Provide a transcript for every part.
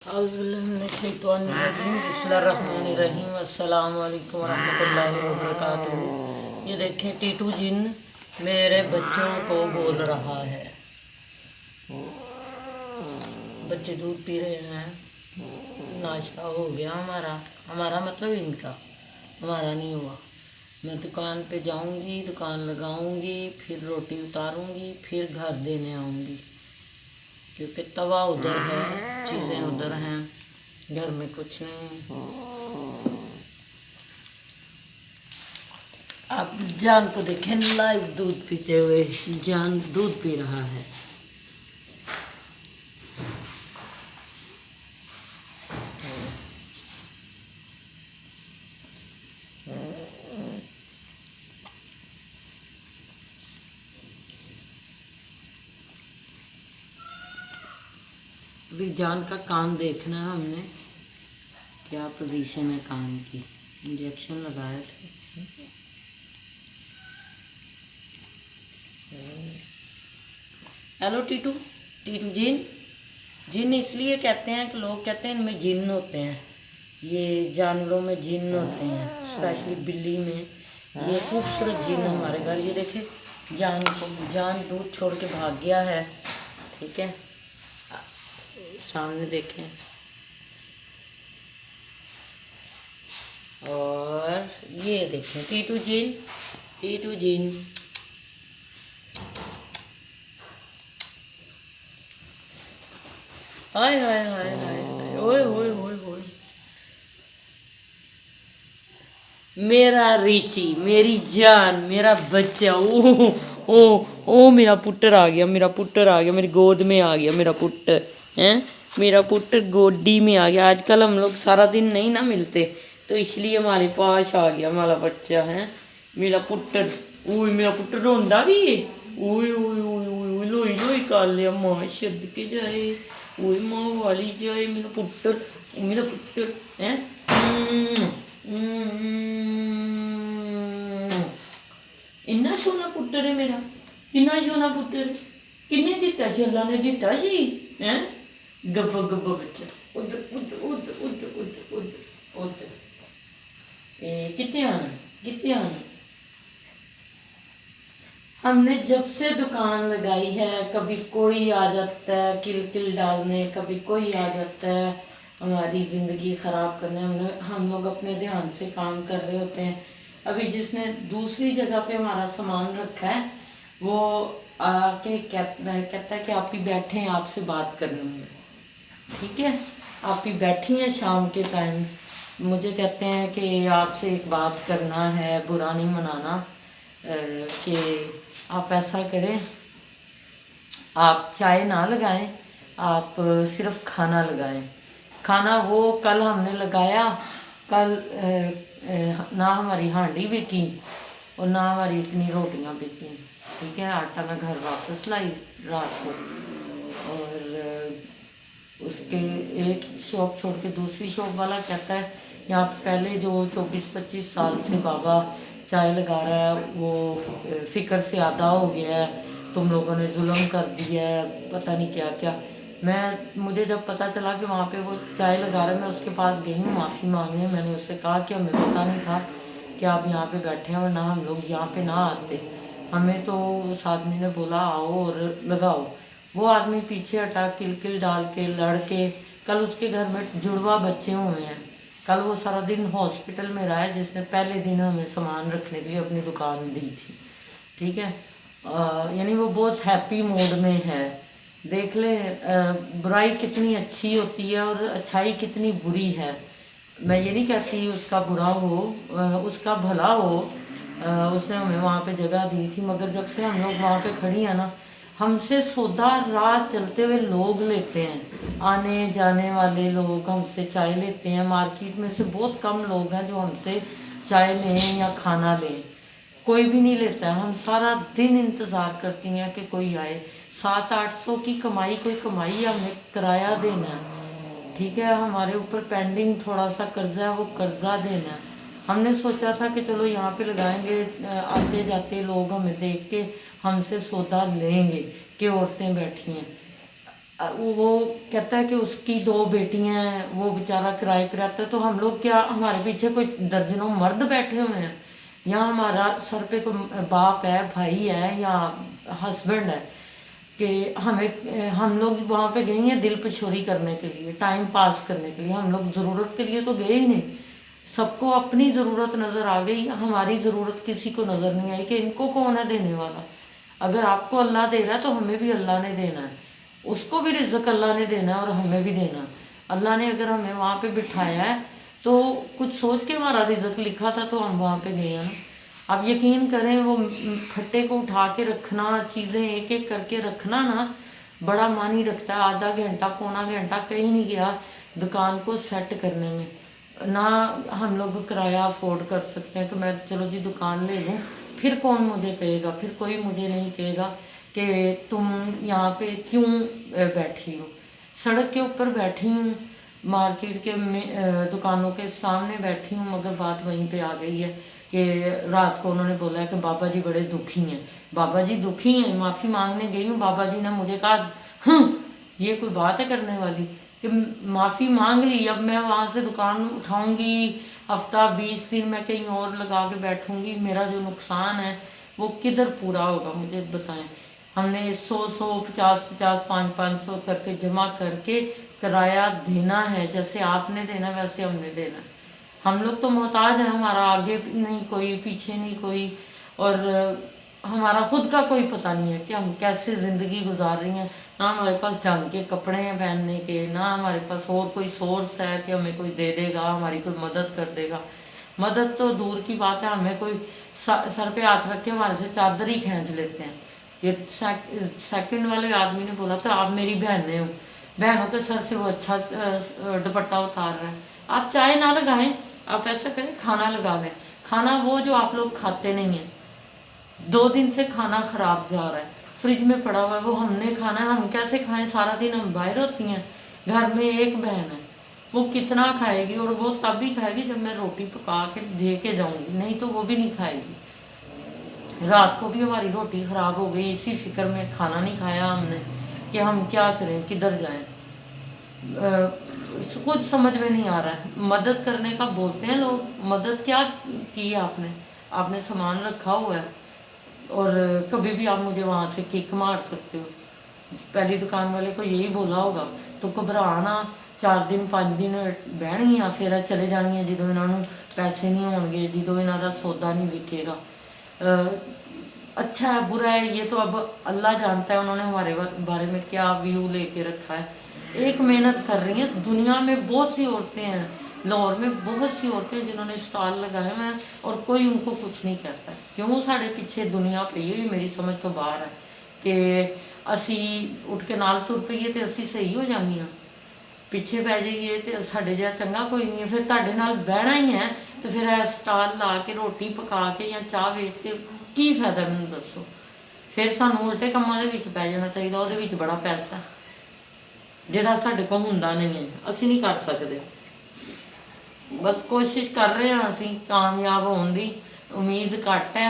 बिस्मिल्लाहिर्रहमानिर्रहीम। अस्सलाम वालेकुम रहमतुल्लाहि व बरकातुहू। ये देखें, टीटू जिन मेरे बच्चों को बोल रहा है। बच्चे दूध पी रहे हैं। नाश्ता हो गया हमारा हमारा मतलब इनका, हमारा नहीं हुआ। मैं दुकान पे जाऊंगी, दुकान लगाऊंगी, फिर रोटी उतारूंगी, फिर घर देने आऊंगी, क्योंकि तवा उधर है, चीज़ें उधर हैं, घर में कुछ नहीं। आप जान को देखें लाइव दूध पीते हुए। जान दूध पी रहा है। अभी जान का कान देखना है हमने, क्या पोजीशन है कान की। इंजेक्शन लगाए थे। हेलो टीटू। टीटू जिन जिन इसलिए कहते हैं कि लोग कहते हैं इनमें जिन होते हैं। ये जानवरों में जिन होते हैं, स्पेशली बिल्ली में। ये खूबसूरत जिन हमारे घर। ये देखे जान दूध छोड़ के भाग गया है। ठीक है, सामने देखें। और ये देखें टीटू जिन। टीटू जिन हाय हाय हाय हाय हाय, ओए ओए ओए ओए। मेरा रिची, मेरी जान, मेरा बच्चा। ओ मेरा पुट्टर आ गया, मेरा पुट्टर आ गया, मेरी गोद में आ गया मेरा पुट्टर। हैं, मेरा पुट्टर गोदी में आ गया। आजकल हम लोग सारा दिन नहीं ना मिलते, तो इसलिए हमारे पास आ गया हमारा बच्चा है, मेरा पुट्टर। ओए मेरा पुट्टर रोंदा भी है। ओए ओए ओए ओए, लोई लोई कर लिया, मां शद के जाए। ओए मां वाली जाए, मेरा पुट्टर, मेरा पुट्टर है। इन्ना सोना पुट्टर है मेरा, किन्ना सोना पुट्टर। किन्ने दिता? छल्ला ने दिता सी। हैं, गब्बा गब्बा बच्चा। उधर उधर उधर उधर उधर उधर उधर। कितने आना, कितने आना। हमने जब से दुकान लगाई है, कभी कोई आ जाता है किल किल डालने, कभी कोई आ जाता है हमारी ज़िंदगी ख़राब करने। हम लोग अपने ध्यान से काम कर रहे होते हैं। अभी जिसने दूसरी जगह पे हमारा सामान रखा है, वो आके कहता है कि आप ही बैठे हैं, आपसे बात करनी है। ठीक है, आप ही बैठी हैं शाम के टाइम, मुझे कहते हैं कि आपसे एक बात करना है, बुरा नहीं मनाना, कि आप ऐसा करें, आप चाय ना लगाएं, आप सिर्फ खाना लगाएं। खाना वो कल हमने लगाया, कल ना हमारी हांडी बिकी और ना हमारी इतनी रोटियां बिकी। ठीक है, आटा मैं घर वापस लाई रात को, और उसके एक शॉप छोड़ के दूसरी शॉप वाला कहता है यहाँ पहले जो 24-25 साल से बाबा चाय लगा रहा है, वो फिक्र से आधा हो गया है, तुम लोगों ने जुल्म कर दिया है, पता नहीं क्या क्या। मुझे जब पता चला कि वहाँ पे वो चाय लगा रहा है, मैं उसके पास गई हूँ माफ़ी मांगने। मैंने उससे कहा कि हमें पता नहीं था कि आप यहाँ पे बैठे हैं, वरना हम लोग यहाँ पे ना आते। हमें तो उस आदमी ने बोला आओ और लगाओ। वो आदमी पीछे हटा, किल किल डाल के लड़ के। कल उसके घर में जुड़वा बच्चे हुए हैं। कल वो सारा दिन हॉस्पिटल में रहा है, जिसने पहले दिन हमें सामान रखने के लिए अपनी दुकान दी थी। ठीक है, यानी वो बहुत हैप्पी मूड में है। देख ले, बुराई कितनी अच्छी होती है और अच्छाई कितनी बुरी है। मैं ये नहीं कहती उसका बुरा हो, उसका भला हो। उसने हमें वहाँ पे जगह दी थी, मगर जब से हम लोग वहाँ पे खड़ी हैं ना, हमसे सौदा रात चलते हुए लोग लेते हैं, आने जाने वाले लोग हमसे चाय लेते हैं। मार्केट में से बहुत कम लोग हैं जो हमसे चाय लें या खाना लें, कोई भी नहीं लेता है। हम सारा दिन इंतज़ार करती हैं कि कोई आए। 700-800 की कमाई, कोई कमाई है, हमें किराया देना है। ठीक है, हमारे ऊपर पेंडिंग थोड़ा सा कर्जा है, वो कर्जा देना है। हमने सोचा था कि चलो यहाँ पे लगाएंगे, आते जाते लोग हमें देख के हमसे सौदा लेंगे कि औरतें बैठी हैं। वो कहता है कि उसकी 2 बेटियां हैं, वो बेचारा किराए पे रहता है, तो हम लोग क्या, हमारे पीछे कोई दर्जनों मर्द बैठे हुए हैं, या हमारा सर पे कोई बाप है, भाई है या हस्बैंड है, कि हम लोग वहाँ पे गए हैं दिल पछोरी करने के लिए, टाइम पास करने के लिए, हम लोग ज़रूरत के लिए तो गए ही नहीं। सबको अपनी ज़रूरत नज़र आ गई, हमारी ज़रूरत किसी को नज़र नहीं आई कि इनको कौन है देने वाला। अगर आपको अल्लाह दे रहा है तो हमें भी अल्लाह ने देना है, उसको भी रिज़्क अल्लाह ने देना है और हमें भी देना है। अल्लाह ने अगर हमें वहाँ पे बिठाया है तो कुछ सोच के हमारा रिज़्क लिखा था तो हम वहाँ पे गए हैं ना। आप यकीन करें, वो फट्टे को उठा के रखना, चीज़ें एक एक करके रखना ना, बड़ा मानी रखता है। आधा घंटा पौना घंटा कहीं नहीं गया दुकान को सेट करने में। ना हम लोग किराया अफोर्ड कर सकते हैं कि मैं चलो जी दुकान ले लूँ, फिर कौन मुझे कहेगा, फिर कोई मुझे नहीं कहेगा कि तुम यहाँ पे क्यों बैठी हो। सड़क के ऊपर बैठी हूँ, मार्केट के दुकानों के सामने बैठी हूँ, मगर बात वहीं पे आ गई है कि रात को उन्होंने बोला है कि बाबा जी बड़े दुखी हैं। बाबा जी दुखी हैं, माफ़ी मांगने गई हूँ, बाबा जी ने मुझे कहा ये कोई बात है करने वाली कि माफ़ी मांग ली, अब मैं वहाँ से दुकान उठाऊँगी, हफ्ता 20 दिन मैं कहीं और लगा के बैठूँगी, मेरा जो नुकसान है वो किधर पूरा होगा, मुझे बताएं। हमने 100 50 50 500 करके जमा करके किराया देना है, जैसे आपने देना वैसे हमने देना। हम लोग तो मोहताज हैं, हमारा आगे नहीं कोई, पीछे नहीं कोई, और हमारा खुद का कोई पता नहीं है कि हम कैसे ज़िंदगी गुजार रही हैं। ना हमारे पास ढंग के कपड़े हैं पहनने के, ना हमारे पास और कोई सोर्स है कि हमें कोई दे देगा, हमारी कोई मदद कर देगा। मदद तो दूर की बात है, हमें कोई सर पे हाथ रख के हमारे से चादर ही खींच लेते हैं। ये सेकंड वाले आदमी ने बोला था आप मेरी बहनें हो, बहनों के सर से वो अच्छा दुपट्टा उतार रहा है। आप चाय ना लगाएं, आप ऐसा करें खाना लगा लें। खाना वो जो आप लोग खाते नहीं हैं, 2 दिन से खाना खराब जा रहा है, फ्रिज में पड़ा हुआ है, वो हमने खाना है, हम कैसे खाएं, सारा दिन हम बाहर होती हैं, घर में एक बहन है, वो कितना खाएगी, और वो तब भी खाएगी जब मैं रोटी पका के दे के जाऊंगी, नहीं तो वो भी नहीं खाएगी। रात को भी हमारी रोटी खराब हो गई, इसी फिक्र में खाना नहीं खाया हमने कि हम क्या करें, किधर जाएं। कुछ समझ में नहीं आ रहा है। मदद करने का बोलते हैं लोग, मदद क्या की आपने, आपने सामान रखा हुआ है और कभी भी आप मुझे वहाँ से किक मार सकते हो। पहली दुकान वाले को यही बोला होगा तो घबराना, 4 दिन 5 दिन बहनिया फिर चले जानिया जो इन्होंने पैसे नहीं होंगे, जो इन्हों सौदा नहीं विकेगा। अच्छा है बुरा है ये तो अब अल्लाह जानता है, उन्होंने हमारे बारे में क्या व्यू लेके रखा है। एक मेहनत कर रही हैं, दुनिया में बहुत सी औरतें हैं, लाहौर में बहुत सी औरतें जिन्होंने स्टॉल लगाए हुए हैं और कोई उनको कुछ नहीं कहता। क्यों साढ़े पीछे दुनिया पई हुई, मेरी समझ तो बाहर है कि असी उठ के नाल तुर पईए तो असी सही हो जानी हाँ, पिछे पै जाइए तो साढ़े जिहा चंगा कोई नहीं है। फिर तुहाडे नाल बहना ही है तो फिर स्टॉल ला के रोटी पका के या चाह वेच के की फायदा, मैनूं दसो। फिर सानूं उल्टे कामां दे विच पै जाना चाहिए, ਉਹਦੇ ਵਿੱਚ बड़ा पैसा ਜਿਹੜਾ ਸਾਡੇ ਕੋਲ ਹੁੰਦਾ नहीं है, ਅਸੀਂ नहीं कर सकते। बस कोशिश कर रहे हैं ਅਸੀਂ कामयाब होने की, उम्मीद घट है।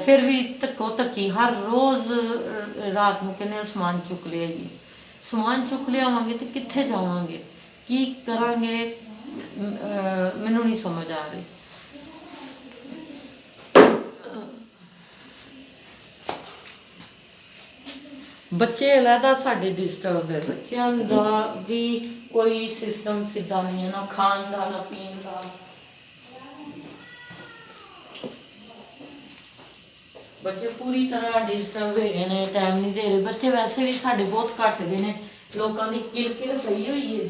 फिर भी धक्को धक्की हर रोज़ रात को कहने समान चुक लिया, समान चुक लियावांगे तो कित्थे जावांगे, की करांगे, मैनूं नहीं समझ आ रही। बच्चे अलहदा साढ़े डिस्टर्ब है, बच्चों का भी कोई सिस्टम सीधा नहीं है, ना खान का ना पीन का। बच्चे पूरी तरह डिस्टर्ब है, टाइम नहीं दे रहे। बच्चे वैसे भी साढ़े बहुत घट गए हैं, लोगों की किलकिल पई हुई है।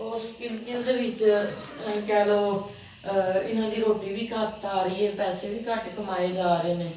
उस किलकिल दे विच कह लो इन्हों की रोटी भी घट आ रही है, पैसे भी घट कमाए जा रहे हैं।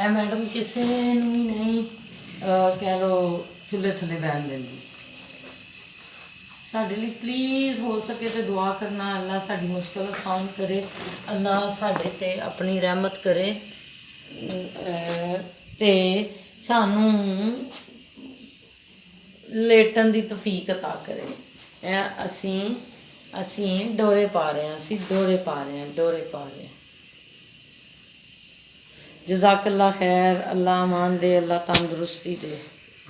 ਇਹ ਮੈਡਮ ਕਿਸੇ ਨੂੰ ਵੀ ਨਹੀਂ ਕਹਿ ਲਓ ਚੁੱਲ੍ਹੇ ਥੱਲੇ ਬਹਿਣ ਦਿੰਦੀ। ਸਾਡੇ ਲਈ ਪਲੀਜ਼ ਹੋ ਸਕੇ ਤੇ ਦੁਆ ਕਰਨਾ, ਅੱਲਾ ਸਾਡੀ ਮੁਸ਼ਕਲ ਆਸਾਨ ਕਰੇ, ਅੱਲਾ ਸਾਡੇ ਤੇ ਆਪਣੀ ਰਹਿਮਤ ਕਰੇ ਤੇ ਸਾਨੂੰ ਲੇਟਣ ਦੀ ਤੌਫੀਕ ਅਤਾ ਕਰੇ। ਇਹ ਅਸੀਂ ਡੋਰੇ ਪਾ ਰਹੇ ਹਾਂ, ਡੋਰੇ ਪਾ ਰਹੇ ਹਾਂ। ਜਜ਼ਾਕੱਲਾ ਖੈਰ, ਅੱਲਾ ਅਮਾਨ ਦੇ, ਅੱਲਾ ਤੰਦਰੁਸਤੀ ਦੇ।